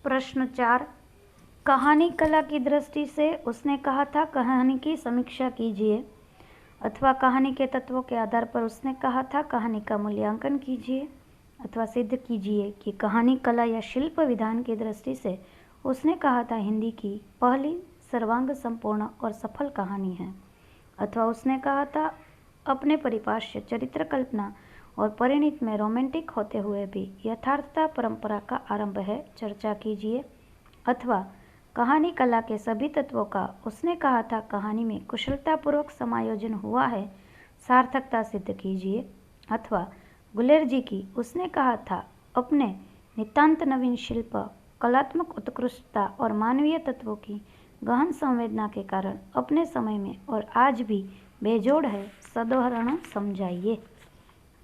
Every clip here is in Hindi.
प्रश्न 4। कहानी कला की दृष्टि से उसने कहा था कहानी की समीक्षा कीजिए, अथवा कहानी के तत्वों के आधार पर उसने कहा था कहानी का मूल्यांकन कीजिए, अथवा सिद्ध कीजिए कि कहानी कला या शिल्प विधान की दृष्टि से उसने कहा था हिंदी की पहली सर्वांग संपूर्ण और सफल कहानी है, अथवा उसने कहा था अपने परिभाष्य चरित्र कल्पना और परिणित में रोमांटिक होते हुए भी यथार्थता परंपरा का आरंभ है, चर्चा कीजिए। अथवा कहानी कला के सभी तत्वों का उसने कहा था कहानी में कुशलतापूर्वक समायोजन हुआ है, सार्थकता सिद्ध कीजिए। अथवा गुलेर जी की उसने कहा था अपने नितांत नवीन शिल्प, कलात्मक उत्कृष्टता और मानवीय तत्वों की गहन संवेदना के कारण अपने समय में और आज भी बेजोड़ है, सदोहरण समझाइए।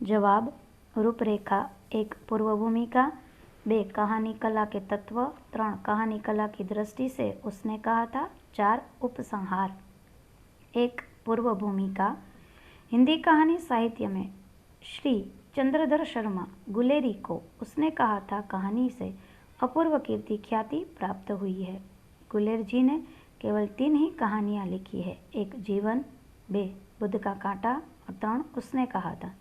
जवाब। रूपरेखा। 1 पूर्व भूमिका। 2 कहानी कला के तत्व। 3 कहानी कला की दृष्टि से उसने कहा था। 4 उपसंहार। 1 पूर्व भूमिका। हिंदी कहानी साहित्य में श्री चंद्रधर शर्मा गुलेरी को उसने कहा था कहानी से अपूर्व कीर्ति ख्याति प्राप्त हुई है। गुलेर जी ने केवल 3 ही कहानियाँ लिखी है। 1 जीवन, 2 बुद्ध का कांटा और 3 उसने कहा था।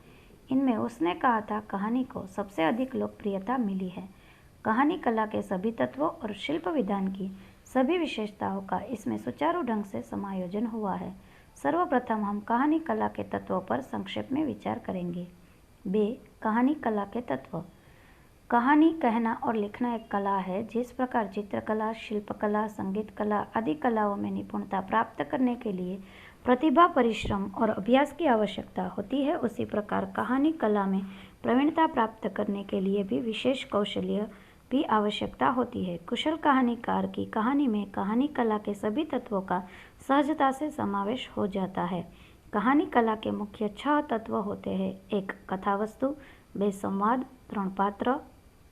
इनमें उसने कहा था कहानी को सबसे अधिक लोकप्रियता मिली है। कहानी कला के सभी तत्वों और शिल्प विधान की सभी विशेषताओं का इसमें सुचारू ढंग से समायोजन हुआ है। सर्वप्रथम हम कहानी कला के तत्वों पर संक्षेप में विचार करेंगे। 2 कहानी कला के तत्व। कहानी कहना और लिखना एक कला है। जिस प्रकार चित्रकला, शिल्पकला, संगीत कला आदि कलाओं में निपुणता प्राप्त करने के लिए प्रतिभा, परिश्रम और अभ्यास की आवश्यकता होती है, उसी प्रकार कहानी कला में प्रवीणता प्राप्त करने के लिए भी विशेष कौशल्य भी आवश्यकता होती है। कुशल कहानीकार की कहानी में कहानी कला के सभी तत्वों का सहजता से समावेश हो जाता है। कहानी कला के मुख्य 6 तत्व होते हैं। 1 कथा वस्तु, 2 संवाद, 3 पात्र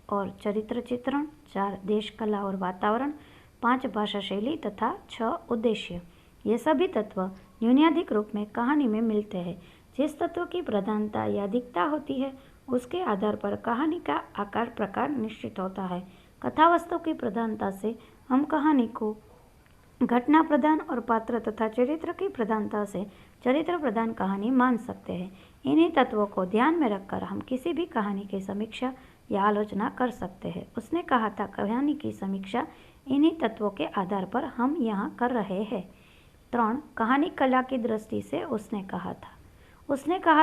और चरित्र चित्रण, 4 देश, कला और वातावरण, 5 भाषा शैली तथा 6 उद्देश्य। ये सभी तत्व न्यूनाधिक रूप में कहानी में मिलते हैं। जिस तत्व की प्रधानता या अधिकता होती है उसके आधार पर कहानी का आकार प्रकार निश्चित होता है। कथा वस्तु की प्रधानता से हम कहानी को घटना प्रधान और पात्र तथा चरित्र की प्रधानता से चरित्र प्रधान कहानी मान सकते हैं। इन्हीं तत्वों को ध्यान में रखकर हम किसी भी कहानी की समीक्षा या आलोचना कर सकते हैं। उसने कहा था कहानी की समीक्षा इन्हीं तत्वों के आधार पर हम यहाँ कर रहे हैं। 3 कहानी कला की दृष्टि से उसने कहा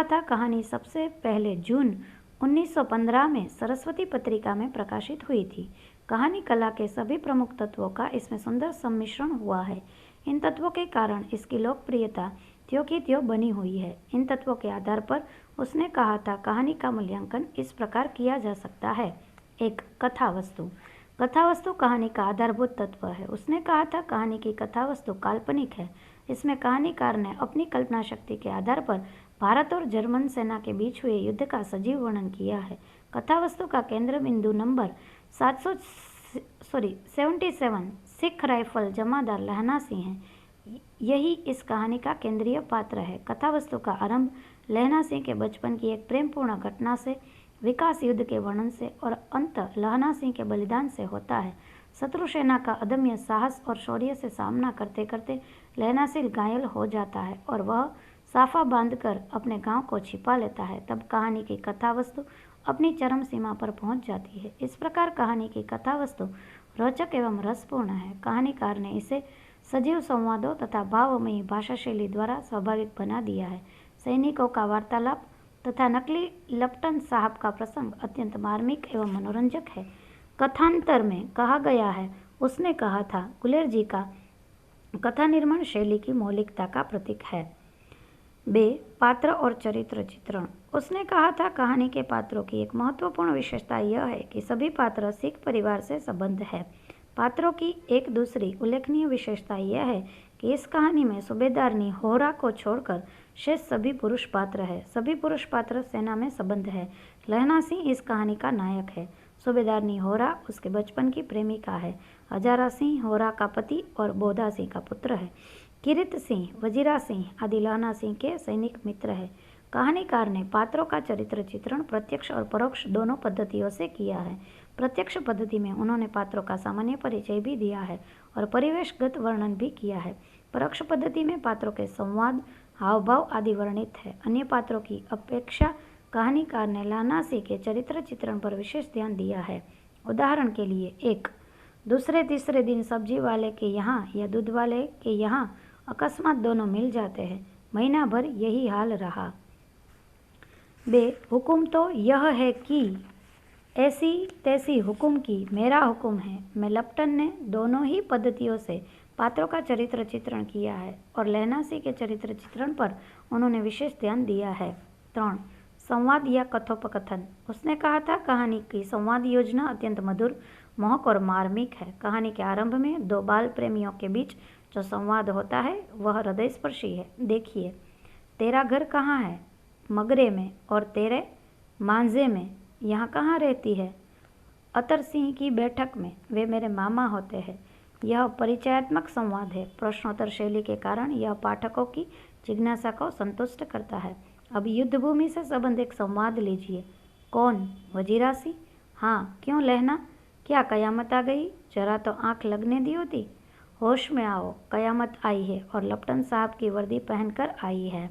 था कहानी सबसे पहले जून 1915 में सरस्वती पत्रिका में प्रकाशित हुई थी। कहानी कला के सभी प्रमुख तत्वों का इसमें सुंदर सम्मिश्रण हुआ है। इन तत्वों के कारण इसकी लोकप्रियता त्यों की त्यों बनी हुई है। इन तत्वों के आधार पर उसने कहा था कहानी का मूल्यांकन इस प्रकार किया जा सकता है। 1 कथा वस्तु। कथा वस्तु कहानी का आधारभूत तत्व है। उसने कहा था कहानी की कथा वस्तु काल्पनिक है। इसमें कहानीकार ने अपनी कल्पना शक्ति के आधार पर भारत और जर्मन सेना के बीच हुए युद्ध का सजीव वर्णन किया है। कथा वस्तु का केंद्र बिंदु नंबर 77 सिख राइफल जमादार लहना सिंह है। यही इस कहानी का केंद्रीय पात्र है। कथा वस्तु का आरंभ लहना सिंह के बचपन की एक प्रेमपूर्ण घटना से, विकास युद्ध के वर्णन से और अंत लहना सिंह के बलिदान से होता है। शत्रु सेना का अदम्य साहस और शौर्य से सामना करते करते लहना सिंह घायल हो जाता है और वह साफा बांधकर अपने गांव को छिपा लेता है। तब कहानी की कथा वस्तु अपनी चरम सीमा पर पहुंच जाती है। इस प्रकार कहानी की कथा वस्तु रोचक एवं रसपूर्ण है। कहानीकार ने इसे सजीव संवादों तथा भावमयी भाषा शैली द्वारा स्वाभाविक बना दिया है। सैनिकों का वार्तालाप तथा नकली लपटन साहब का प्रसंग अत्यंत मार्मिक एवं मनोरंजक है। कथांतर में कहा गया है उसने कहा था गुलेर जी का कथा निर्माण शैली की मौलिकता का प्रतीक है। 2 पात्र और चरित्र चित्रण। उसने कहा था कहानी के पात्रों की एक महत्वपूर्ण विशेषता यह है कि सभी पात्र सिख परिवार से संबद्ध है। पात्रों की एक दूसरी उल्लेखनीय विशेषता यह है कि इस कहानी में सूबेदारनी होरा को छोड़कर शेष सभी पुरुष पात्र है। सभी पुरुष पात्र सेना में संबद्ध है। लहना सिंह इस कहानी का नायक है। सूबेदारनी होरा उसके बचपन की प्रेमिका है। हजारा सिंह होरा का पति और बोधा सिंह का पुत्र है। किरीत सिंह, वजीरा सिंह आदि लहना सिंह के सैनिक मित्र है। कहानीकार ने पात्रों का चरित्र चित्रण प्रत्यक्ष और परोक्ष दोनों पद्धतियों से किया है। प्रत्यक्ष पद्धति में उन्होंने पात्रों का सामान्य परिचय भी दिया है और परिवेशगत वर्णन भी किया है। परोक्ष पद्धति में पात्रों के संवाद, हावभाव आदि वर्णित है। अन्य पात्रों की अपेक्षा कहानीकार ने लानासी के चरित्र चित्रण पर विशेष ध्यान दिया है। उदाहरण के लिए, एक दूसरे तीसरे दिन सब्जी वाले के यहाँ या दूध वाले के यहाँ अकस्मात दोनों मिल जाते हैं। महीना भर यही हाल रहा। बे हुक्म तो यह है कि ऐसी तैसी हुक्म की मेरा हुक्म है। में लप्टन ने दोनों ही पद्धतियों से पात्रों का चरित्र चित्रण किया है और लहनासी के चरित्र चित्रण पर उन्होंने विशेष ध्यान दिया है। 3. संवाद या कथोपकथन। उसने कहा था कहानी की संवाद योजना अत्यंत मधुर, मोहक और मार्मिक है। कहानी के आरंभ में दो बाल प्रेमियों के बीच जो संवाद होता है वह हृदयस्पर्शी है। देखिए, तेरा घर कहाँ है? मगरे में। और तेरे मांझे में यहाँ कहाँ रहती है? अतर सिंह की बैठक में, वे मेरे मामा होते हैं। यह परिचयात्मक संवाद है। प्रश्नोत्तर शैली के कारण यह पाठकों की जिज्ञासा को संतुष्ट करता है। अब युद्धभूमि से संबंध एक संवाद लीजिए। कौन? वजीरासी। हाँ, क्यों लहना? क्या कयामत आ गई? जरा तो आंख लगने दी होती। होश में आओ, कयामत आई है और लप्टन साहब की वर्दी पहनकर आई है।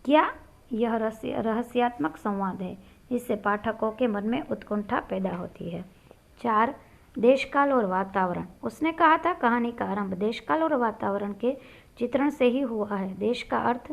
क्या यह रहस्यात्मक संवाद है? इससे पाठकों के मन में उत्कंठा पैदा होती है। 4. देशकाल और वातावरण। उसने कहा था कहानी का आरंभ देशकाल और वातावरण के चित्रण से ही हुआ है। देश का अर्थ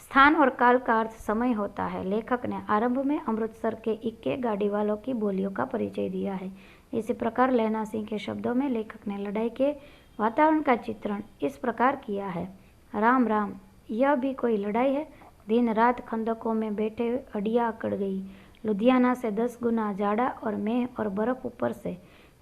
स्थान और काल का अर्थ समय होता है। लेखक ने आरंभ में अमृतसर के इक्के गाड़ी वालों की बोलियों का परिचय दिया है। इसी प्रकार लहना सिंह के शब्दों में लेखक ने लड़ाई के वातावरण का चित्रण इस प्रकार किया है। राम राम, यह भी कोई लड़ाई है? दिन रात खंदकों में बैठे अड़िया अकड़ गई। लुधियाना से 10 गुना जाड़ा और मेह और बर्फ ऊपर से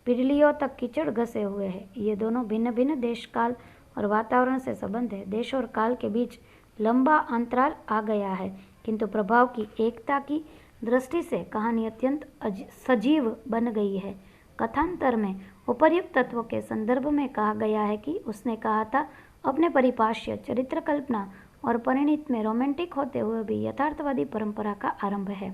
पिरलियों तक कीचड़ घसे हुए हैं। ये दोनों भिन्न भिन्न देश काल और वातावरण से संबंध है। देश और काल के बीच लंबा अंतराल आ गया है, किंतु प्रभाव की एकता की दृष्टि से कहानी अत्यंत सजीव बन गई है। कथांतर में उपर्युक्त तत्वों के संदर्भ में कहा गया है कि उसने कहा था अपने परिभाष्य, चरित्र कल्पना और परिणित में रोमांटिक होते हुए भी यथार्थवादी परंपरा का आरंभ है।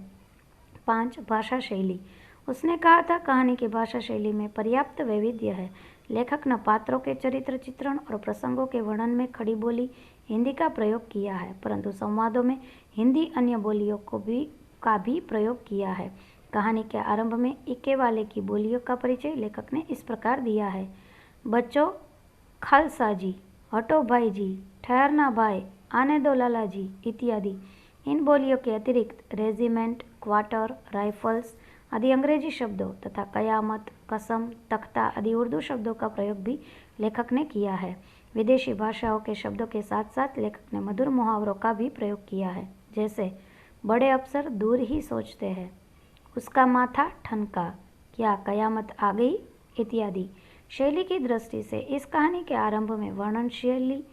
5. भाषा शैली। उसने कहा था कहानी की भाषा शैली में पर्याप्त वैविध्य है। लेखक ने पात्रों के चरित्र चित्रण और प्रसंगों के वर्णन में खड़ी बोली हिंदी का प्रयोग किया है, परंतु संवादों में हिंदी अन्य बोलियों का भी प्रयोग किया है। कहानी के आरंभ में इक्के वाले की बोलियों का परिचय लेखक ने इस प्रकार दिया है। बच्चों, खालसा जी, हटो भाई जी, ठहरना भाई, आने दो लाला जी इत्यादि। इन बोलियों के अतिरिक्त रेजिमेंट, क्वार्टर, राइफल्स आदि अंग्रेजी शब्दों तथा कयामत, कसम, तख्ता आदि उर्दू शब्दों का प्रयोग भी लेखक ने किया है। विदेशी भाषाओं के शब्दों के साथ साथ लेखक ने मधुर मुहावरों का भी प्रयोग किया है, जैसे बड़े अफसर दूर ही सोचते हैं, उसका माथा ठनका, क्या कयामत आ गई इत्यादि। शैली की दृष्टि से इस कहानी के आरंभ में वर्णन शैली,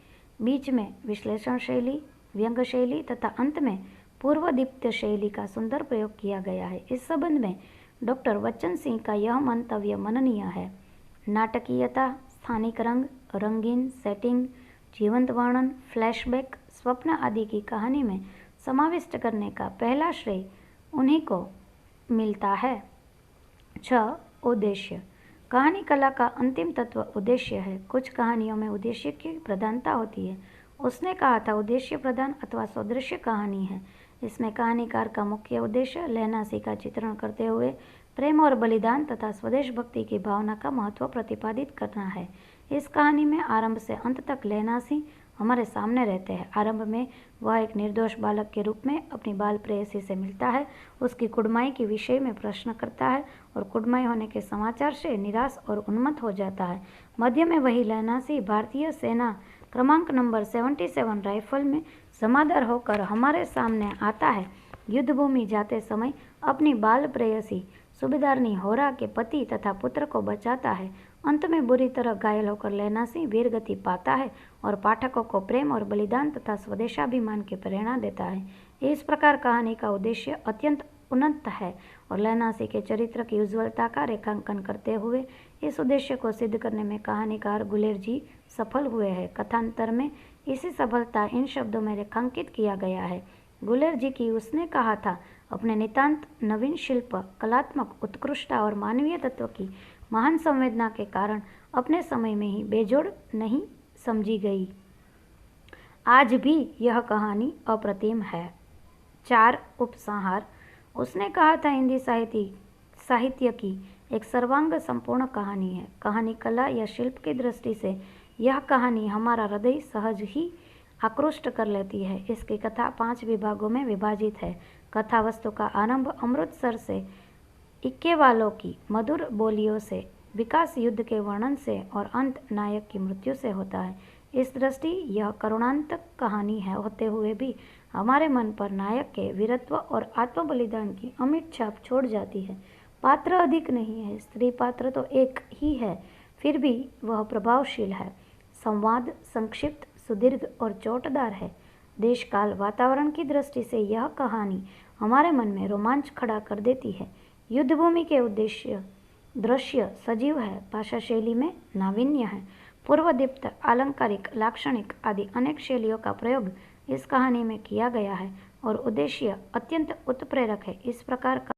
बीच में विश्लेषण शैली, व्यंग्य शैली तथा अंत में पूर्वदीप्त शैली का सुंदर प्रयोग किया गया है। इस संबंध में डॉक्टर वचन सिंह का यह मंतव्य मननीय है। नाटकीयता, स्थानिक रंग, रंगीन सेटिंग, जीवंत वर्णन, फ्लैशबैक, स्वप्न आदि की कहानी में समाविष्ट करने का पहला श्रेय उन्हीं को मिलता है। 6. उद्देश्य। कहानी कला का अंतिम तत्व उद्देश्य है। कुछ कहानियों में उद्देश्य की प्रधानता होती है। उसने कहा था उद्देश्य प्रधान अथवा सदृश्य कहानी है। इसमें कहानीकार का मुख्य उद्देश्य लहनासी का चित्रण करते हुए प्रेम और बलिदान तथा स्वदेश भक्ति की भावना का महत्व प्रतिपादित करना है। इस कहानी में आरंभ से अंत तक लहनासी हमारे सामने रहते हैं। आरंभ में वह एक निर्दोष बालक के रूप में अपनी बाल प्रेयसी से मिलता है, उसकी कुड़माई के विषय में प्रश्न करता है और कुड़माई होने के समाचार से निराश और उन्मत्त हो जाता है। मध्य में वही लहनासी भारतीय सेना क्रमांक नंबर 77 राइफल में जमादार होकर हमारे सामने आता है। युद्धभूमि जाते समय अपनी बाल प्रेयसी सूबेदारनी होरा के पति तथा पुत्र को बचाता है। अंत में बुरी तरह घायल होकर लहनासी वीरगति पाता है और पाठकों को प्रेम और बलिदान तथा स्वदेशाभिमान की प्रेरणा देता है। इस प्रकार कहानी का उद्देश्य अत्यंत उन्नत है और लहनासी के चरित्र की उज्ज्वलता का रेखांकन करते हुए इस उद्देश्य को सिद्ध करने में कहानीकार गुलेर जी सफल हुए हैं। कथांतर में इसी सफलता इन शब्दों में रेखांकित किया गया है। गुलेर जी की उसने कहा था अपने नितांत नवीन शिल्प, कलात्मक उत्कृष्टता और मानवीय तत्व की महान संवेदना के कारण अपने समय में ही बेजोड़ नहीं समझी गई। आज भी यह कहानी अप्रतिम है। 4 उपसंहार। उसने कहा था, हिंदी साहित्य की एक सर्वांग संपूर्ण कहानी है। कहानी कला या शिल्प की दृष्टि से यह कहानी हमारा हृदय सहज ही आकृष्ट कर लेती है। इसकी कथा 5 विभागों में विभाजित है। कथा वस्तु का आरंभ अमृतसर से इक्केवालों की मधुर बोलियों से, विकास युद्ध के वर्णन से और अंत नायक की मृत्यु से होता है। इस दृष्टि यह करुणांतक कहानी है होते हुए भी हमारे मन पर नायक के वीरत्व और आत्म बलिदान की अमिट छाप छोड़ जाती है। पात्र अधिक नहीं है, स्त्री पात्र तो एक ही है, फिर भी वह प्रभावशील है। संवाद संक्षिप्त, सुदीर्घ और चोटदार है। देश काल वातावरण की दृष्टि से यह कहानी हमारे मन में रोमांच खड़ा कर देती है। युद्धभूमि के दृश्य सजीव है, भाषा शैली में नावीन्य है। पूर्वदीप्त, आलंकारिक, लाक्षणिक आदि अनेक शैलियों का प्रयोग इस कहानी में किया गया है और उद्देश्य अत्यंत उत्प्रेरक है। इस प्रकार का